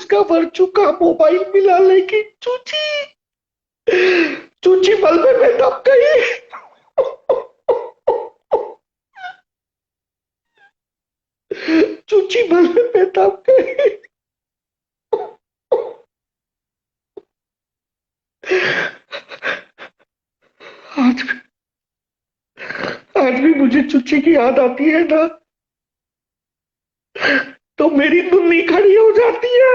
उसका वर्चू का मोबाइल मिला, लेकिन चूची चूची मलबे में दब गई। चूची मलबे में दब गई। आज आज भी मुझे चूची की याद आती है ना, तो मेरी दुन्नी खड़ी हो जाती है।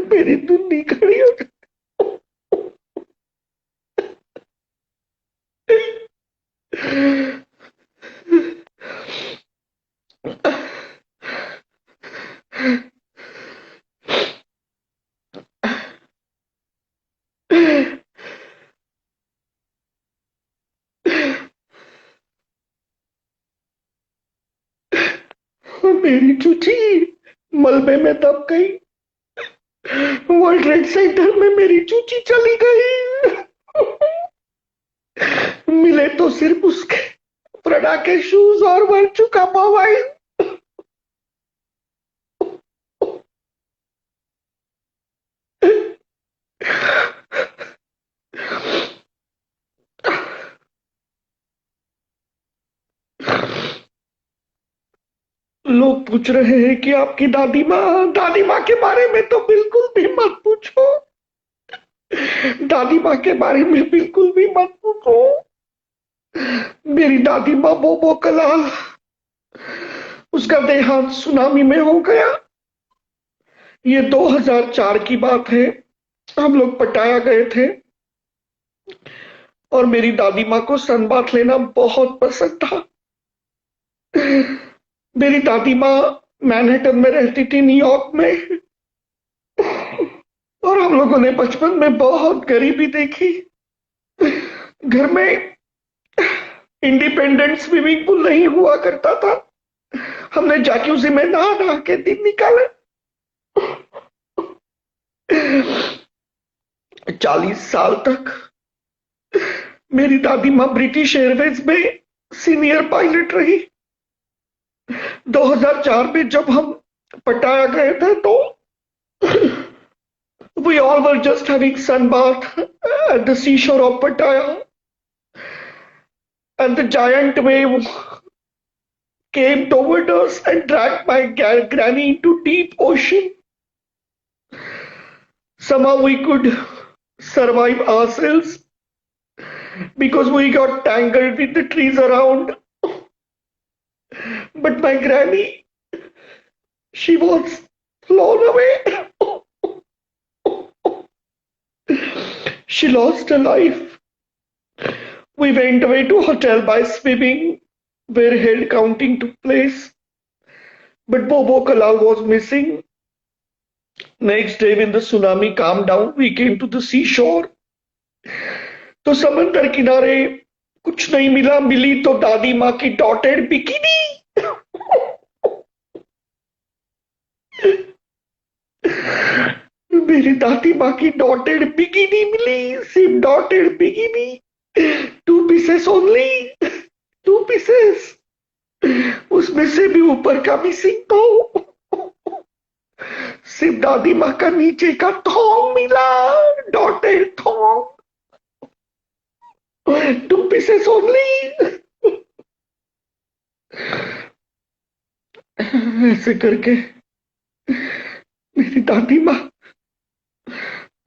मेरी दुन्नी खड़ी हो जाती है। मेरी चूची मलबे में दब गई। वर्ल्ड ट्रेड सेंटर में मेरी चूची चली गई। मिले तो सिर्फ उसके प्रणा के शूज और वर्चू का मोबाइल। लोग पूछ रहे हैं कि आपकी दादी माँ के बारे में तो बिल्कुल भी मत पूछो। दादी माँ के बारे में बिल्कुल भी मत पूछो। मेरी दादी माँ बोबो कलाल, उसका देहांत सुनामी में हो गया। ये 2004 की बात है। हम लोग पटाया गए थे और मेरी दादी माँ को सनबाथ लेना बहुत पसंद था। मेरी दादी माँ मैनहट्टन में रहती थी, न्यूयॉर्क में। और हम लोगों ने बचपन में बहुत गरीबी देखी। घर में इंडिपेंडेंट स्विमिंग पूल नहीं हुआ करता था। हमने जैक्यूजी में नहा नहा के दिन निकाले। 40 साल तक मेरी दादी माँ ब्रिटिश एयरवेज में सीनियर पायलट रही। 2004 में जब हम पटाया गए थे तो we all were just having sunbath at the seashore of Pattaya, and the giant wave came toward us and dragged my granny into deep ocean. Somehow we could survive ourselves because we got tangled with the trees around. But my granny, she was flown away. She lost her life. We went away to a hotel by swimming, where head counting took place. But Bobo Kalal was missing. Next day, when the tsunami calmed down, we came to the seashore. तो समंदर किनारे कुछ नहीं मिला। मिली तो दादी माँ की डॉटेड बिकिनी। मेरी दादी माँ की डॉटेड बिकिनी मिली, सिर्फ dotted bikini. 2 pieces only, 2 pieces. उसमें से भी ऊपर का मिसिंग तो सिर्फ दादी माँ का नीचे का थोंग मिला, डॉटेड थोंग। 2 pieces only. ऐसे करके मेरी दादी माँ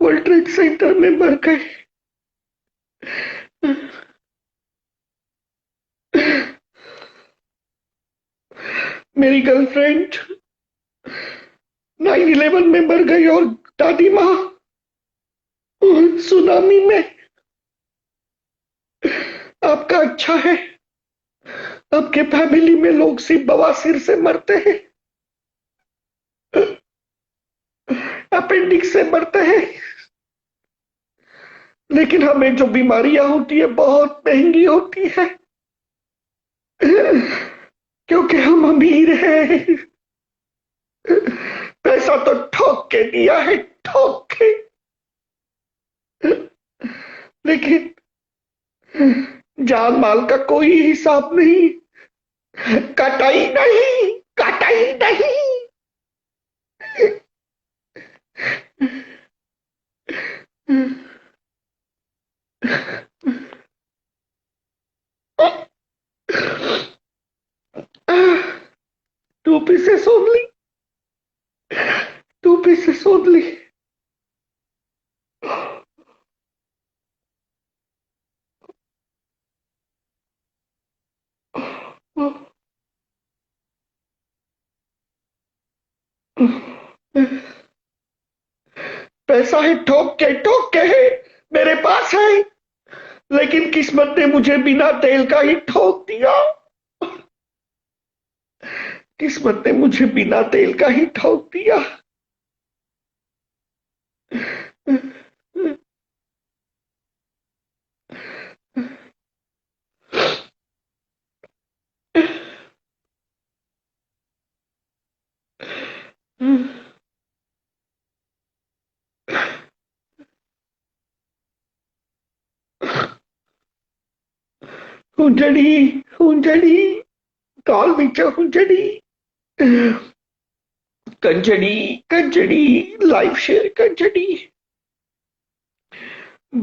वर्ल्ड ट्रेड सेंटर में मर गए। मेरी गर्लफ्रेंड 9/11 में मर गई और दादी माँ सुनामी में। आपका अच्छा है, आपके फैमिली में लोग सिर्फ बवासीर से मरते हैं, अपेंडिक्स से मरते हैं। लेकिन हमें जो बीमारियां होती है बहुत महंगी होती है, क्योंकि हम अमीर हैं। पैसा तो ठोक के दिया है, ठोक के। लेकिन जान माल का कोई हिसाब नहीं, कतई नहीं, कतई नहीं। Two pieces only, two pieces only. पैसा है ठोक के है, मेरे पास है, लेकिन किस्मत ने मुझे बिना तेल का ही ठोक दिया। किस्मत ने मुझे बिना तेल का ही ठोक दिया। हुंजड़ी, हुंजड़ी, कॉल विच हुंजड़ी, कंजड़ी, कंजड़ी, लाइव शेयर कंजड़ी,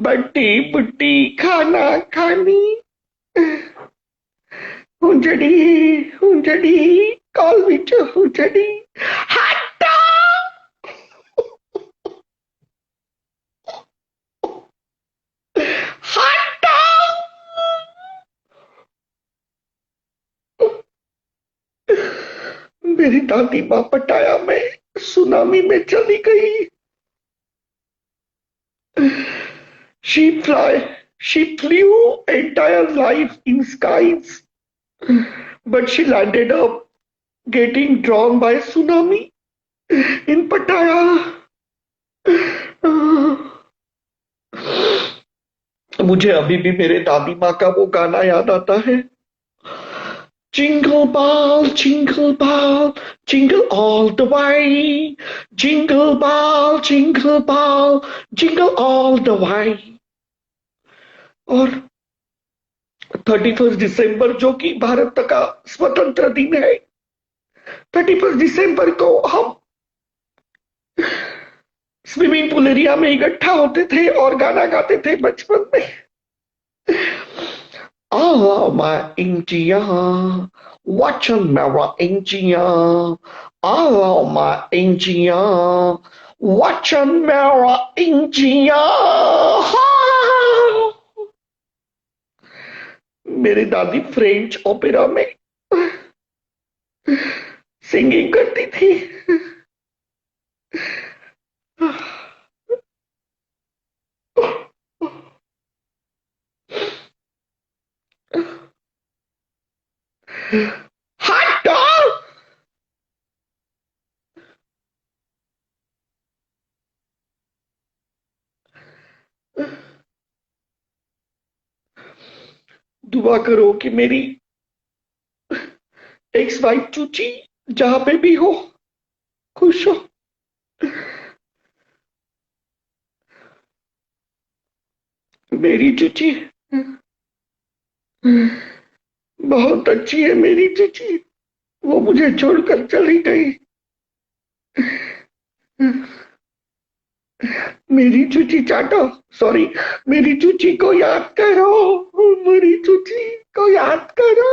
बड्डी बुड्डी खाना खानी, हुंजड़ी, हुंजड़ी, कॉल विच हुंजड़ी। हटा, हटा। मेरी दादी माँ पटाया में सुनामी में चली गई। She flew entire life in skies, but she landed up getting drawn by tsunami in Pattaya. मुझे अभी भी मेरे दादी माँ का वो गाना याद आता है। Jingle ball, jingle all the way. Jingle ball, jingle all the way. और 31 दिसंबर जो कि भारत का स्वतंत्र दिन है, 31 दिसंबर को हम स्विमिंग पूल एरिया में इकट्ठा होते थे और गाना गाते थे बचपन में। Oh my India, watch on my India. Oh my India, watch on my India. मेरी दादी फ्रेंच ओपेरा में सिंगिंग करती थी। हट dog! दुआ करो कि मेरी एक्स वाइफ चूची जहां पे भी हो खुश हो। मेरी चूची बहुत अच्छी है, मेरी चूची। वो मुझे छोड़कर चली गई। मेरी चूची चाटो, सॉरी, मेरी चूची को याद करो, मेरी चूची को याद करो।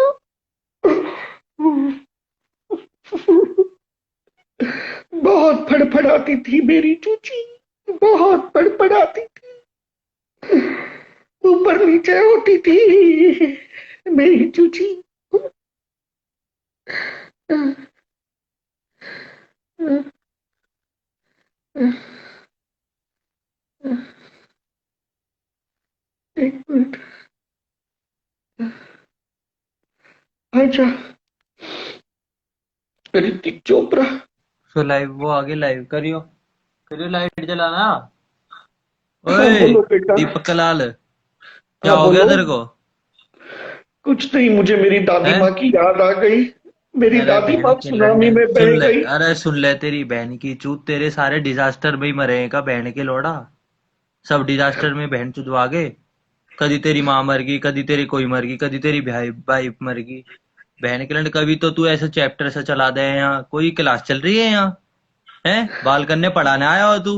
बहुत फड़फड़ाती थी मेरी चूची, बहुत फड़फड़ाती थी, ऊपर नीचे होती थी मेरी चूची। एक मिनट, अच्छा, ऋतिक चोपड़ा। सो लाइव वो आगे लाइव करियो करियो लाइट जलाना। हाँ ओए बोलो बेटा। दीपक कलाल क्या हाँ हो गया बोलो। तेरे को? कुछ नहीं, मुझे मेरी दादी है माँ की याद आ गई। मेरी अरे दादी बहन माँ के सुनामी लंडन में सुन बह ले। गई। अरे सुन ले तेरी बहन की चूत तेरे सारे डिजास्टर में ही मरे हैं का बहन के लोड़ा। सब डिजास्टर में बहन चुदवा गए। कदी तेरी माँ मर गई, कदी तेरी कोई मर गई, कदी तेरी भाई भाई मर गई। बहन के लंड कभी तो तू ऐसे चैप्टर से चला दे, यहाँ कोई क्लास चल रही है यहाँ, है बाल करने पढ़ाने आया हो तू?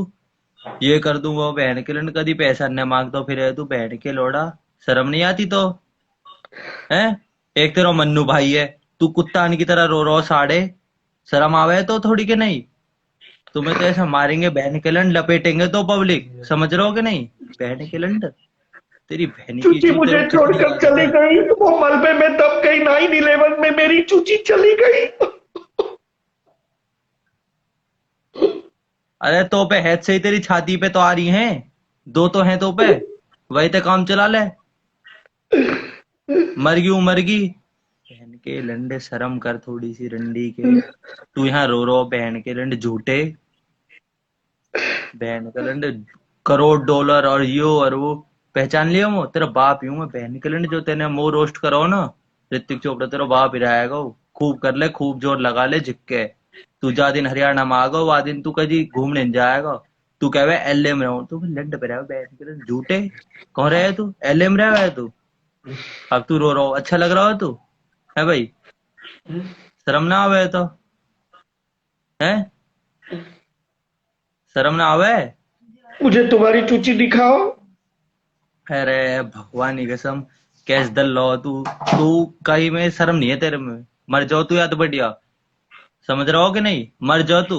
ये कर दूं वो, बहन के लंड कदी पैसा न मांगता फिर है तू, बहन के लोड़ा। शर्म नहीं आती तो? है एक तेरा मन्नू भाई है, तू कुत्तान की तरह रो रो साड़े। शर्म आवे तो थोड़ी के नहीं? तुम्हें तो ऐसा मारेंगे बहन के लंड, लपेटेंगे तो पब्लिक, समझ रहे हो कि नहीं? बहन के लंड, तेरी बहन की चूची चू, तेरे मुझे को कितनी छोड़कर गाली चली दे। गई, वो मलबे में दब गई, 9/11 में मेरी चूची चली गई। अरे तो पे हेड से ही तेरी छाती पे तो आ रही हैं, दो तो हैं तो पे, वही तो काम चला ले। मर गई बहन के लंडे, शर्म कर थोड़ी सी रंडी के। तू यहाँ रो रो बहन के लंड झूठे, बहन के लंड करोड़ डॉलर और यो और वो। पहचान लिया वो तेरा बाप ही हूँ मैं, बहन के लंड जो तेने मुंह रोस्ट करो ना, ऋतिक चोपड़ा तेरा बाप ही रहेगा वो। खूब कर ले, खूब जोर लगा ले झिक्के। तू जा दिन हरियाणा में आगा, वह दिन तू कभी घूमने नहीं जाएगा। तू कह एलए में रहो, तू लंड पे रहे बहन के लंड झूठे। कौन रहे तू? एलए में रहे तू? अब तू रो रहा हो, अच्छा लग रहा हो तू? है भाई? शर्म ना आवे तो? है शर्म ना आवे? मुझे तुम्हारी चूची दिखाओ। अरे भगवान की कसम, कैस दल लो तू। तू कहीं में शर्म नहीं है तेरे में? मर जाओ तू या तो बढ़िया, समझ रहा हो कि नहीं? मर जाओ तू,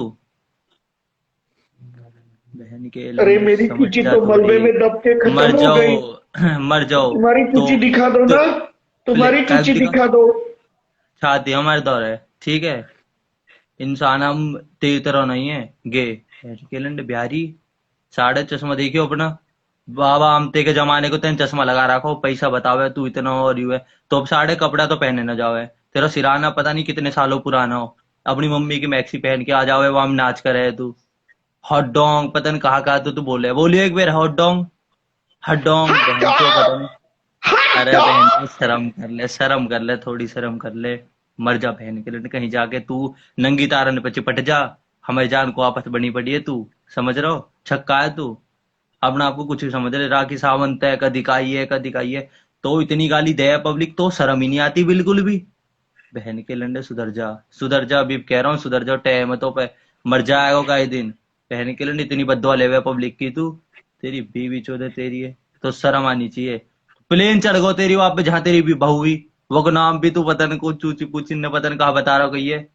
बहन के अरे लंडे मेरी समझ चूची जा तो थोड़ी। मलबे में दब के मर खत्म हो जाओ। गई। मर जाओ। तुम्हारी तो, चूची दिखा दो तो ना, तुम्हारी काग चूची दिखा, दिखा दो। छाती हमारे दौर है, ठीक है? इंसान हम तेरी तरह नहीं है गे। बहन के लंडे बिहारी, साढ़े चश्मा देखियो अपना। बाबा आमते के जमाने को तेन चश्मा लगा रखो, पैसा बतावे तू इतना और यू है। तो अब साढ़े कपड़ा तो पहने न जावे, तेरा सिराना पता नहीं कितने सालों पुराना हो। अपनी मम्मी की मैक्सी पहन के आ जावे, वहां नाच करे तू। हॉट डोंग पता नहीं कहाँ कहाँ तो तू बोले, बोलिए एक बार हॉट डोंग। हॉट डोंग हट बहन चो जाओ, पता नहीं। हट अरे बहन जाओ। चो शर्म कर ले, शर्म कर ले, थोड़ी शर्म कर ले। मर जा बहन के लिए, कहीं जाके तू नंगी तारन पे चिपट जा। हमारी जान को आपस बनी पड़ी है तू, समझ रहा हो? छक्का है तू, अपने आप को कुछ भी समझ ले। राखी सावंत है, कदी काई है, कदी काई है। तो इतनी गाली दे पब्लिक तो शर्म ही नहीं आती बिल्कुल भी। बहन के लंडे सुधर जा, सुधर जा, अभी कह रहा हूँ सुधर जाओ, टाइम है तो पे मर जाएगा कई दिन। बहन के लंडे इतनी बददुआ ले हुए पब्लिक की तू, तेरी बीवी चौदह तेरी है तो शर्म आनी चाहिए। प्लेन चढ़ गो तेरी वहां पे जहां तेरी भी बहू हुई, वो का नाम भी तू पता नहीं को चूची पूची ने पता नहीं कहा बता रहा कही है।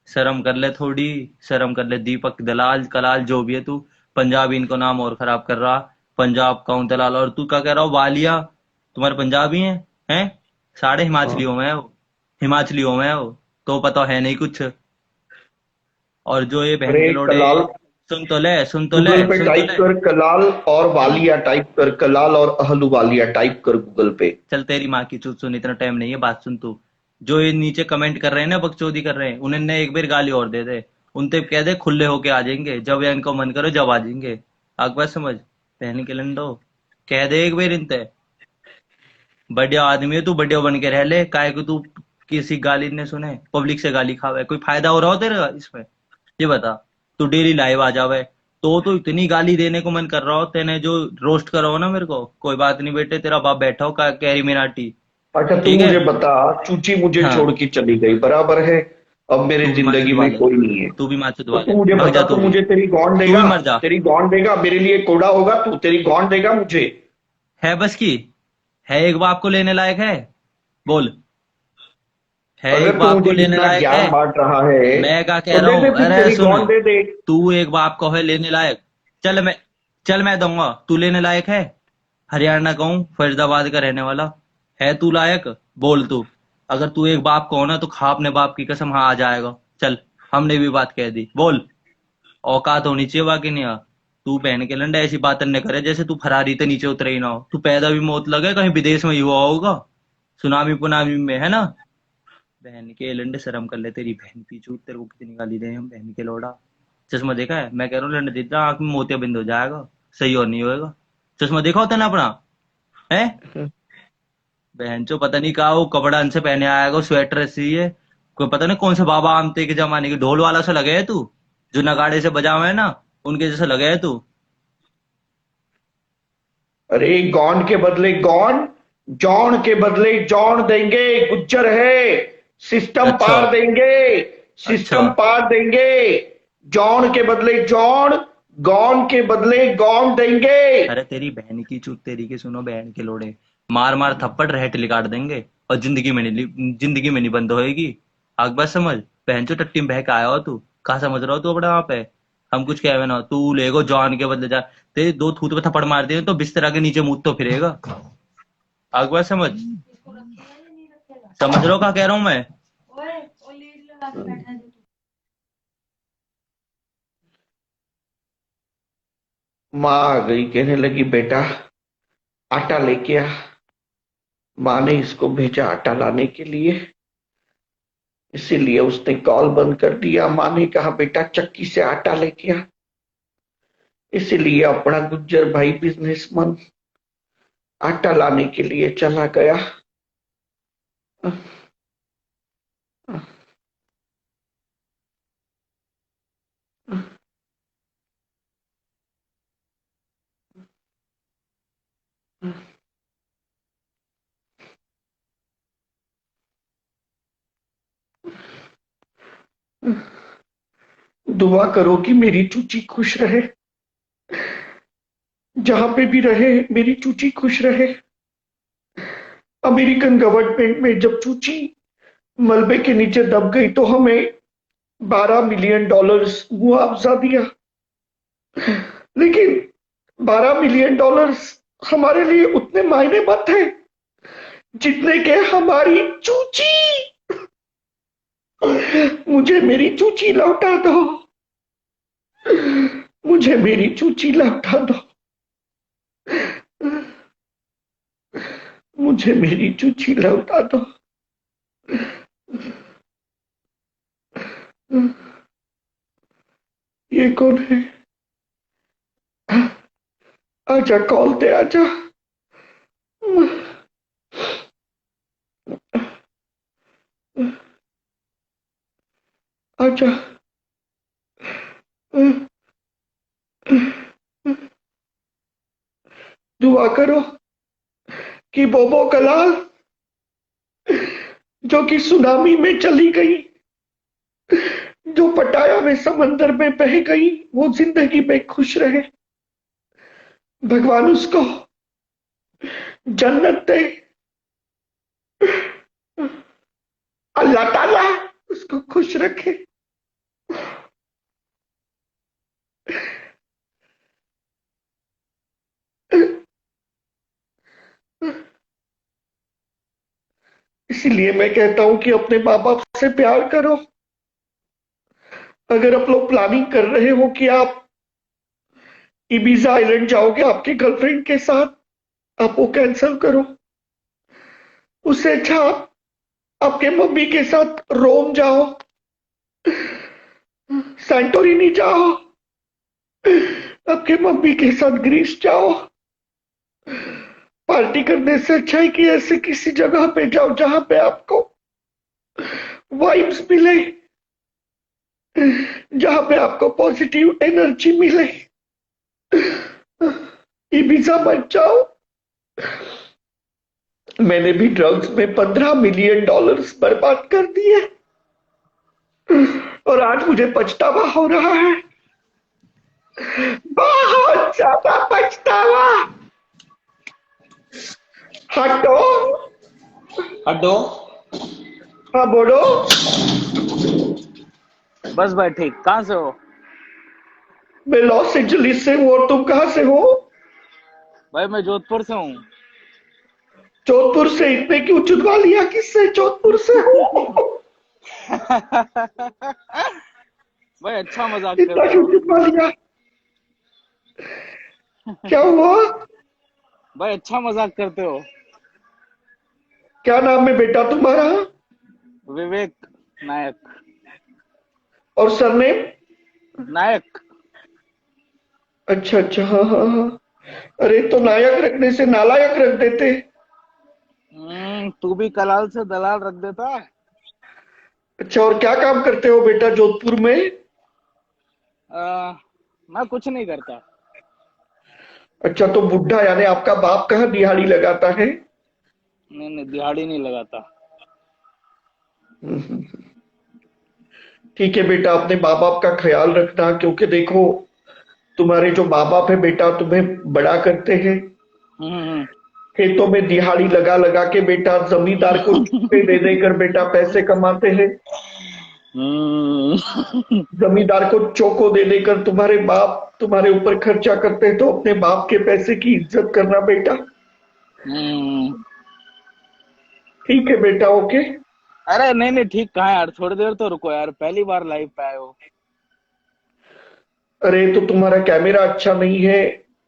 शर्म कर ले थोड़ी, शर्म कर ले। दीपक दलाल कलाल जो भी है तू, पंजाबी इनको नाम और खराब कर रहा। पंजाब का हूं दलाल, और तू क्या कह रहा हो वालिया? तुम्हारे पंजाबी हैं? साढ़े हाँ। हिमाचलियों में है वो, हिमाचलियों में है वो, तो पता है नहीं कुछ। और जो ये बहन अरे के लोड़े, कलाल, सुन तो ले, सुन तो ले, गूगल पे सुन तो टाइप ले। कर कलाल और वालिया, टाइप कर कलाल और अहलूवालिया, टाइप कर गूगल पे। चल तेरी माँ की चूत सुन, इतना टाइम नहीं है, बात सुन तू। जो ये नीचे कमेंट कर रहे हैं ना, बकचोदी कर रहे हैं, उन्हें ने एक बार गाली और दे दे। उनते कह दे खुले होके आ जाएंगे, जब ये इनको मन करो जब आ जाएंगे। आग बात समझ, पहन के लंडो, कह दे एक बार इनते। बढ़िया आदमी है तू, बढ़िया बन के रह ले, काहे को तू किसी गाली ने सुने, पब्लिक से गाली खावे, कोई फायदा हो रहा हो तेरे इसमें? ये बता। तू डेली लाइव आ जावे, तो इतनी गाली देने को मन कर रहा हो, तेने जो रोस्ट करा हो ना मेरे को, कोई बात नहीं बेटे, तेरा बाप बैठा हो कैरी मिनाटी, अच्छा तू ठीक है? मुझे बता, चूची मुझे हाँ, छोड़ के चली गई, बराबर है। अब मेरी तू भी माँ जिंदगी चुदवा में ले, कोई नहीं है। तू भी माँ तो चुदवा ले, तू मुझे भग बता, जा तू मुझे तेरी गॉन तू भी देगा? मर जा। तेरी गॉन देगा मेरे लिए? कोड़ा होगा तू? तेरी गॉन देगा मुझे? है बस की, है एक बाप को लेने लायक है? बोल, है एक अगर तू बाप को मुझे लेने इतना लायक है? ज्ञान बांट रहा है मैं क्या कह तो रहा दे हूँ, दे, फिर अरे तेरी सुन, गॉन दे दे। तू एक बाप को है लेने लायक? चल मैं, चल मैं दूंगा, तू लेने लायक है? हरियाणा का हूँ, फरीदाबाद का रहने वाला, है तू लायक? बोल तू, अगर तू एक बाप को हो ना तो खा अपने बाप की कसम, हाँ आ जाएगा। चल, हमने भी बात कह दी, बोल। औकात होनी चाहिए बाकी नहीं आ। तू बहन के लंडा ऐसी बात न करे जैसे तू फरारी ते नीचे उतरे ही ना हो। तू पैदा भी मौत लगे कहीं विदेश में ही हुआ होगा, सुनामी पुनामी में, है ना? बहन के लंडे शर्म कर ले, तेरी बहन की चूत, तेरे को कितनी गाली दे हम, बहन के लोड़ा। चश्मा देखा है? मैं कह रहा हूँ लंडे जितना आंख में मोतिया बिंद हो जाएगा, सही और नहीं होएगा। चश्मा देखा होता ना अपना, है? बहन चो पता नहीं कहा वो कपड़ा से पहने आएगा, स्वेटर ऐसी है, कोई पता नहीं कौन से बाबा आमते के जमाने के ढोल वाला सा लगे है तू, जो नगाड़े से बजा हुआ है ना, उनके जैसा लगे है तू। अरे गॉन के बदले गॉन, जॉन के बदले जॉन देंगे। गुज्जर है, सिस्टम अच्छा। पार देंगे, अच्छा। सिस्टम पार देंगे। जॉन के बदले जॉन, गॉन के बदले गॉन देंगे। अरे तेरी बहन की चूत तेरी के, सुनो बहन के लोड़े, मार मार थप्पड़ रहट काट देंगे और जिंदगी में नहीं बंद होएगी। आग बात समझ। बहन चो टट्टी में बह के आया हो तू, कहा समझ रहा हो तू अपने वहां पे। हम कुछ कहे ना, तू लेगो जॉन के बदले जा। तेरे दो थूत पे थप्पड़ मार दिए तो बिस्तर के नीचे मुंह तो फिरेगा। आग बात समझ। समझ रहे हो क्या कह रहा हूं मैं। माँ आ गई, कहने लगी बेटा आटा लेके आ। माँ ने इसको भेजा आटा लाने के लिए, इसीलिए उसने कॉल बंद कर दिया। माँ ने कहा बेटा चक्की से आटा लेके आ। इसीलिए अपना गुज्जर भाई बिजनेसमैन आटा लाने के लिए चला गया। दुआ करो कि मेरी चूची खुश रहे, जहां पे भी रहे मेरी चूची खुश रहे। अमेरिकन गवर्नमेंट में जब चूची मलबे के नीचे दब गई तो हमें $12 मिलियन मुआवजा दिया। लेकिन $12 मिलियन हमारे लिए उतने मायने मत है जितने के हमारी चूची। मुझे मेरी चूची लौटा दो, मुझे मेरी चूची लौटा दो, मुझे मेरी चूची लौटा दो। ये कौन है? आजा कॉल पे आजा। आजा। दुआ करो कि बोबो कलाल जो कि सुनामी में चली गई, जो पटाया में समंदर में बह गई, वो जिंदगी में खुश रहे। भगवान उसको जन्नत दे, अल्लाह ताला उसको खुश रखे। इसीलिए मैं कहता हूं कि अपने माँ बाप से प्यार करो। अगर आप लोग प्लानिंग कर रहे हो कि आप इबीजा आइलैंड जाओगे आपके गर्लफ्रेंड के साथ, आप वो कैंसिल करो। उससे अच्छा आप आपके मम्मी के साथ रोम जाओ, सैंटोरिनी जाओ, आपके मम्मी के साथ ग्रीस जाओ। पार्टी करने से अच्छा है कि ऐसे किसी जगह पे जाओ जहां पे आपको वाइब्स मिले, जहां पे आपको पॉजिटिव एनर्जी मिले। इबिजा मत जाओ। मैंने भी ड्रग्स में $15 मिलियन बर्बाद कर दिए और आज मुझे पछतावा हो रहा है, बहुत ज्यादा पछतावा। हटो। हटो। हाँ बोलो। बस भाई ठीक। कहाँ से हो? मैं लॉस एंजलिस से हूँ, और तुम कहाँ से हो? भाई मैं जोधपुर से हूँ। जोधपुर से? इतने क्यों चुदवा लिया, किससे जोधपुर से हो? भाई अच्छा मजाक इतना करते क्यों हो। चुदवा लिया? क्या हुआ? भाई अच्छा मजाक करते हो। क्या नाम है बेटा तुम्हारा? विवेक नायक। और सरनेम? नायक। अच्छा अच्छा, हाँ हाँ हाँ। अरे तो नायक रखने से नालायक रख देते। तू भी कलाल से दलाल रख देता। अच्छा, और क्या काम करते हो बेटा जोधपुर में? मैं कुछ नहीं करता। अच्छा, तो बुढ़ा यानी आपका बाप कहाँ दिहाड़ी लगाता है? नहीं नहीं, दिहाड़ी नहीं लगाता। ठीक है बेटा, अपने माँ बाप का ख्याल रखना, क्योंकि देखो तुम्हारे जो माँ बाप है बेटा तुम्हें बड़ा करते हैं, हम्म खेतों में दिहाड़ी लगा लगा के बेटा, जमींदार को चुप्पे दे देकर बेटा पैसे कमाते हैं, हम्म जमींदार को चोको दे देकर तुम्हारे बाप तुम्हारे ऊपर खर्चा करते हैं, तो अपने बाप के पैसे की इज्जत करना बेटा। हम्म। ठीक है बेटा, ओके। अरे नहीं नहीं, ठीक कहाँ है यार, थोड़ी देर तो रुको यार, पहली बार लाइव पे आए हो। अरे तो तुम्हारा कैमरा अच्छा नहीं है,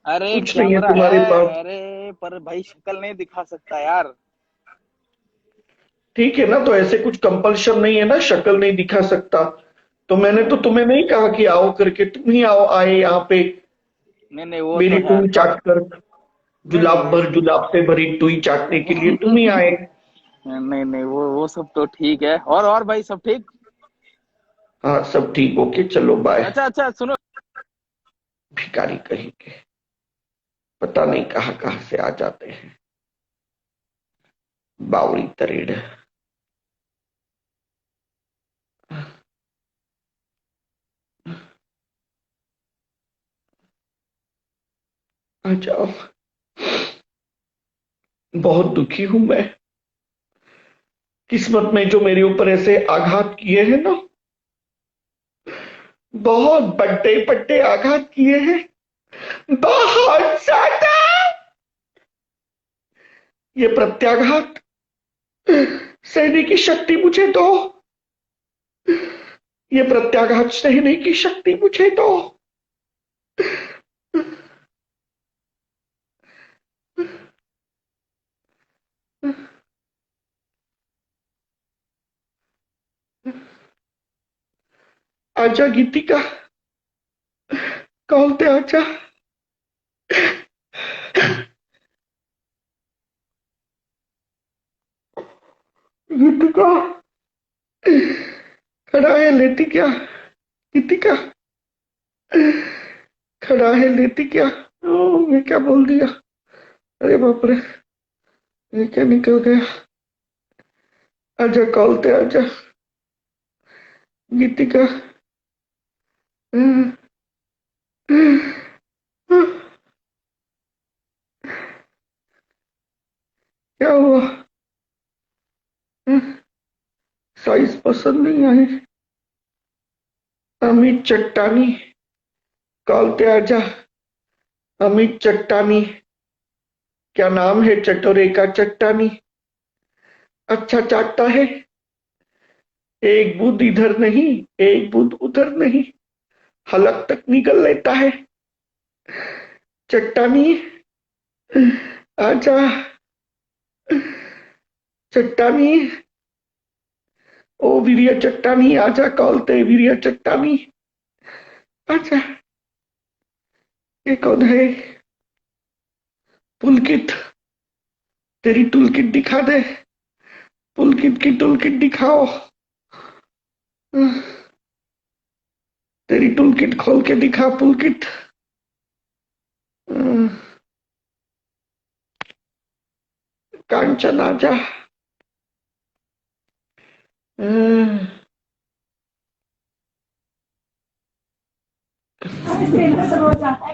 अरे कुछ नहीं है कैमरा तुम्हारे पास। है, अरे पर भाई शक्ल नहीं दिखा सकता यार। ठीक है ना, तो ऐसे कुछ कंपल्शन नहीं है ना, शक्ल नहीं दिखा सकता। तो मैंने तो तुम्हें नहीं कहा कि आओ करके, तुम ही आओ आए यहाँ पे नहीं नहीं, वो तो मेरी है टूई पर। चाट कर, नहीं नहीं जुलाब भर जुलाब से भरी टूई चाटने के लिए तुम ही आए। नहीं नहीं, वो सब तो ठीक है। और भाई सब ठीक। हाँ सब ठीक, ओके चलो बाय। अच्छा अच्छा सुनो। भिखारी कहीं के, पता नहीं कहाँ कहाँ से आ जाते हैं, बावड़ी तरेड़। आ जाओ, बहुत दुखी हूं मैं, किस्मत में जो मेरे ऊपर ऐसे आघात किए हैं ना, बहुत बड़े बड़े आघात किए हैं, बहुत ज्यादा। ये प्रत्याघात सहने की शक्ति मुझे दो, ये प्रत्याघात सहने की शक्ति मुझे दो। आजा गीतिका, कॉल पे आजा। गीतिका, खड़ा है लेती क्या? गीतिका, खड़ा है लेती क्या? ओ, मैं क्या बोल दिया, अरे बाप रे, ये क्या निकल गया। आजा कॉल पे आजा गीतिका। क्या हुआ? साइज पसंद नहीं आई? अमित चट्टानी, कॉल पे आजा। अमित चट्टानी, क्या नाम है? चटोरे का चट्टानी, अच्छा चाटता है, एक बूंद इधर नहीं, एक बूंद उधर नहीं, हलक तक निकल लेता है। चट्टानी आजा, चट्टानी, ओ वीरिया चट्टानी आजा, कॉल पे वीरिया चट्टानी आजा। ये कौन है? पुलकित, तेरी टूलकिट दिखा दे, पुलकित की टूलकिट दिखाओ, तेरी टूलकिट खोल के दिखा पुलकित। कांचन आजा।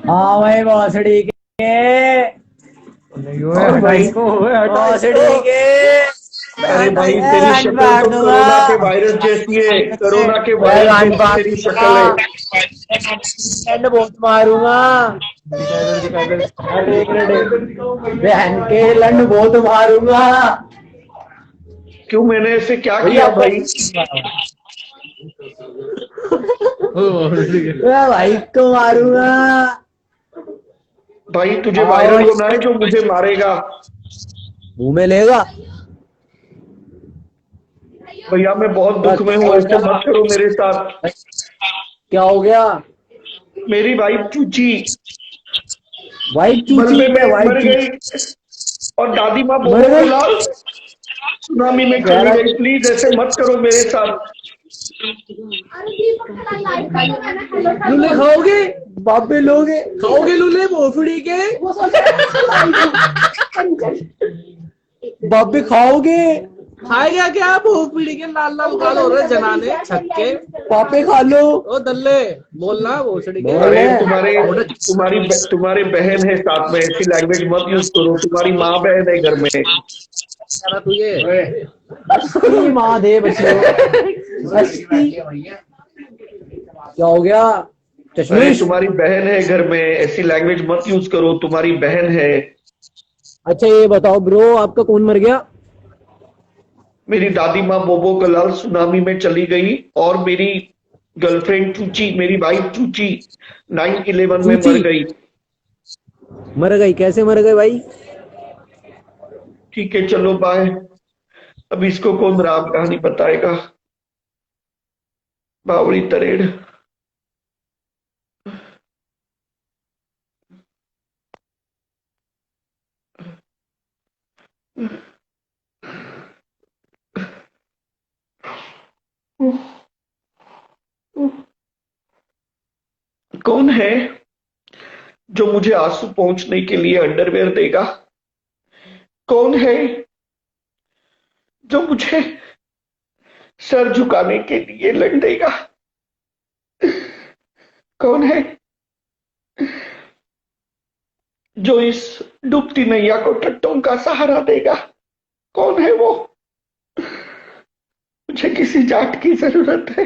हाँ भाई भोसड़ी के और भाई, भोसड़ी के अरे भाई तेरी शक्ल तो कोरोना के वायरस जैसी है, कोरोना के वायरस जैसी तेरी शक्ल है। बहुत मारूंगा। बहन के लंड बहुत मारूंगा। क्यों, मैंने ऐसे क्या किया भाई? भाई को मारूंगा। भाई तुझे वायरल होना है जो मुझे मारेगा? मुंह में लेगा। भैया मैं बहुत दुख में हूँ, ऐसे मत करो मेरे साथ। क्या हो गया? मेरी वाइफ चूची वाइट मलबे चूची में है, मर वाइट गई, और दादी माँ मर गई? बोलो सुनामी में चली गई। प्लीज ऐसे मत करो मेरे साथ। लूले खाओगे? बाबे लोगे? खाओगे लूले भोसड़ी के? बाबे खाओगे? खाएगा क्या? भोसड़ी के लाल लाल गाल हो रहे जनाने छक्के। पापे खा लो। ओ दल्ले बोलना भोसड़ी के। बोल। अरे तुम्हारी बहन है साथ में, ऐसी लैंग्वेज मत यूज करो। तुम्हारी माँ बहन है घर में। करा तू ये? अस्ती माँ दे बच्चों। अस्ती। क्या हो गया? अरे चश्मिश। तुम्हारी बहन है घर में, ऐसी लैंग्वेज मत यूज करो। तुम्हारी बहन है। अच्छा ये बताओ ब्रो, आपका कौन मर गया? मेरी दादी माँ बोबो कलाल सुनामी में चली गई, और मेरी गर्लफ्रेंड चूची, मेरी वाइफ चूची 9/11 में मर चूची गई। मर गई? कैसे मर गए भाई? ठीक है चलो बाय। अब इसको कौन राम कहानी बताएगा? बावड़ी तरेड़। कौन है जो मुझे आंसू पोंछने के लिए अंडरवेयर देगा? कौन है जो मुझे सर झुकाने के लिए लड़ देगा? कौन है जो इस डूबती नैया को टट्टों का सहारा देगा? कौन है वो? मुझे किसी जाट की जरूरत है।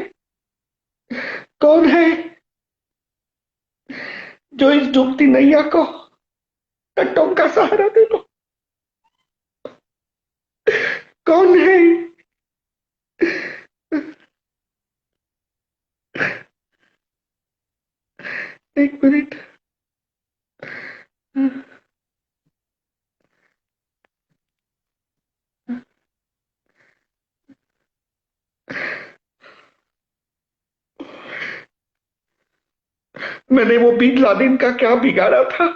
कौन है जो इस डूबती नैया को टट्टों का सहारा देगा? कौन है? एक मिनट। मैंने वो बिन लादेन का क्या बिगाड़ा था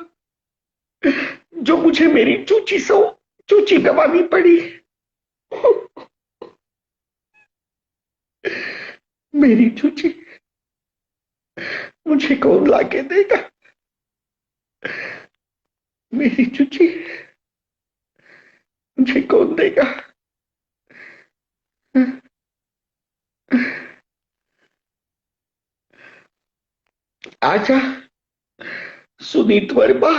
जो मुझे मेरी चूची गंवानी पड़ी? मेरी चूची मुझे कौन लाके देगा? मेरी चूची मुझे कौन देगा? आजा सुनीत वर्मा।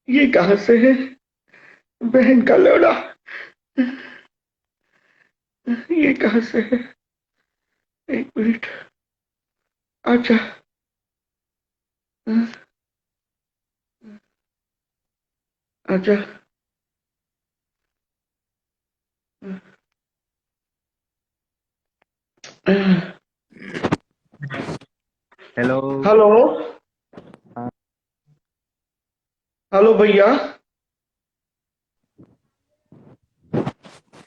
ये कहां से है? बहन का लौड़ा। ये कहां से है? एक मिनट। आजा। आजा। हेलो। हेलो। हाँ, हेलो भैया।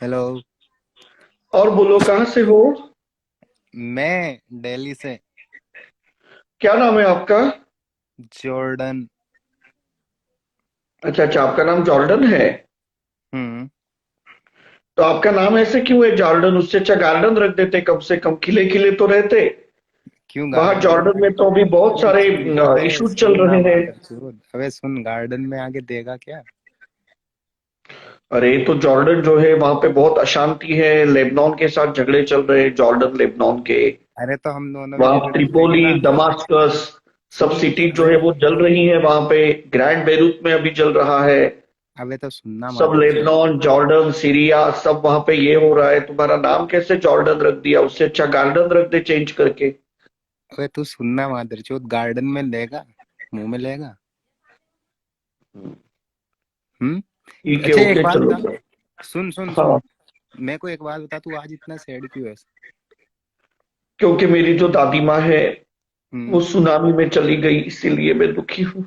हेलो। और बोलो कहां से हो? मैं दिल्ली से। क्या नाम है आपका? जॉर्डन। अच्छा अच्छा, आपका नाम जॉर्डन है। हम्म। तो आपका नाम ऐसे क्यों है जॉर्डन? उससे अच्छा गार्डन रख देते, कम से कम खिले खिले तो रहते। क्यों बाहर गार्डन जॉर्डन में तो अभी बहुत सारे अबे इश्यूज चल सुन ना रहे हैं। मादरचोद, अबे सुन, गार्डन में आगे देगा क्या? अरे तो जॉर्डन जो है वहां पे बहुत अशांति है, लेबनान के साथ झगड़े चल रहे हैं, जॉर्डन लेबनान के। अरे तो हम दोनों भी वहां झगड़े करेंगे त्रिपोली, ना। दमास्कस सब सुन, सिटी जो अबे है वो जल रही है। वहां पे ग्रैंड बेरूत में अभी जल रहा है। अबे तो सुनना सब मादरचोद। लेबनान, जॉर्डन, सीरिया सब वहां पे ये हो रहा है। तुम्हारा नाम कैसे जॉर्डन रख दिया? उससे अच्छा गार्डन रख दे चेंज करके। अबे तू सुनना मादरचोद, गार्डन में लेगा, मुंह में लेगा। हम्म। ठीक है अच्छा एक ओके बात चलो। बता। सुन सुन सुन, हाँ, मेरे को एक बात बता, तू आज इतना सैड क्यों है? क्योंकि मेरी जो दादी माँ है वो हम्म। सुनामी में चली गई, इसीलिए मैं दुखी हूँ।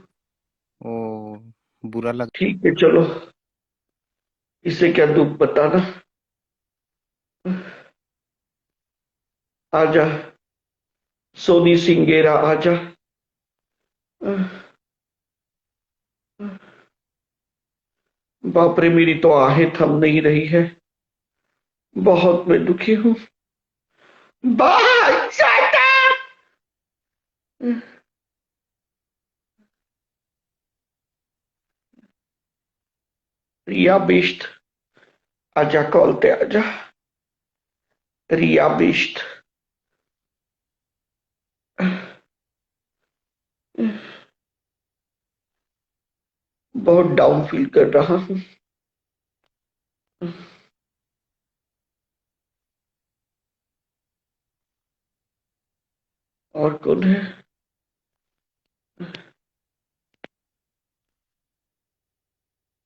ओ, बुरा लग। ठीक है चलो, इसे क्या दुख बताना। आजा सोनी सिंगेरा आजा। बाप रे, मेरी तो आहें थम नहीं रही है। बहुत मैं दुखी हूं। Bye shut up! Riya Bisht, आजा कॉल पे आजा। रिया बिष्ट, बहुत डाउन फील कर रहा हूं। और कौन है?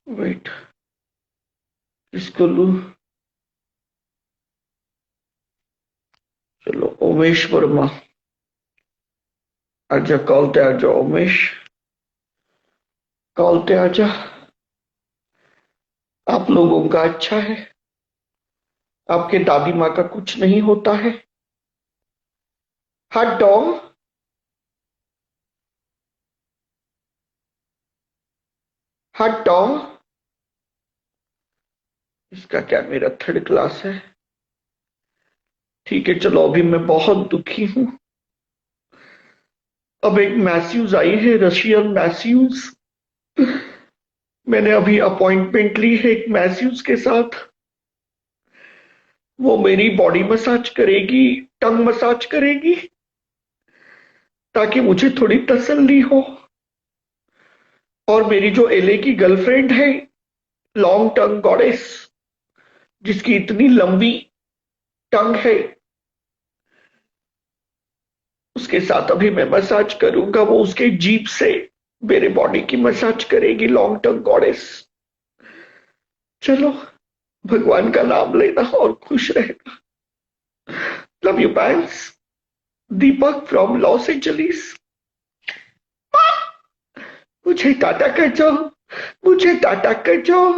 वेट, किसको लूं? चलो उमेश वर्मा, आजा कॉल पे आजा। उमेश, कॉल पे आजा। आप लोगों का अच्छा है? आपके दादी माँ का कुछ नहीं होता है? हटो, हटो। इसका क्या मेरा थर्ड क्लास है? ठीक है, चलो अभी मैं बहुत दुखी हूं। अब एक मैस्यूज आई है, रशियन मैस्यूज। मैंने अभी अपॉइंटमेंट ली है एक मैस्यूज के साथ। वो मेरी बॉडी मसाज करेगी, टंग मसाज करेगी, ताकि मुझे थोड़ी तसल्ली हो। और मेरी जो एलए की गर्लफ्रेंड है, लॉन्ग टंग गॉडेस, जिसकी इतनी लंबी टंग है, उसके साथ अभी मैं मसाज करूंगा। वो उसके जीभ से मेरे बॉडी की मसाज करेगी, लॉन्ग टंग गॉडेस। चलो, भगवान का नाम लेना और खुश रहना। Love you banks. Deepak from Los Angeles. मुझे टाटा कर जाओ, मुझे टाटा कर जाओ।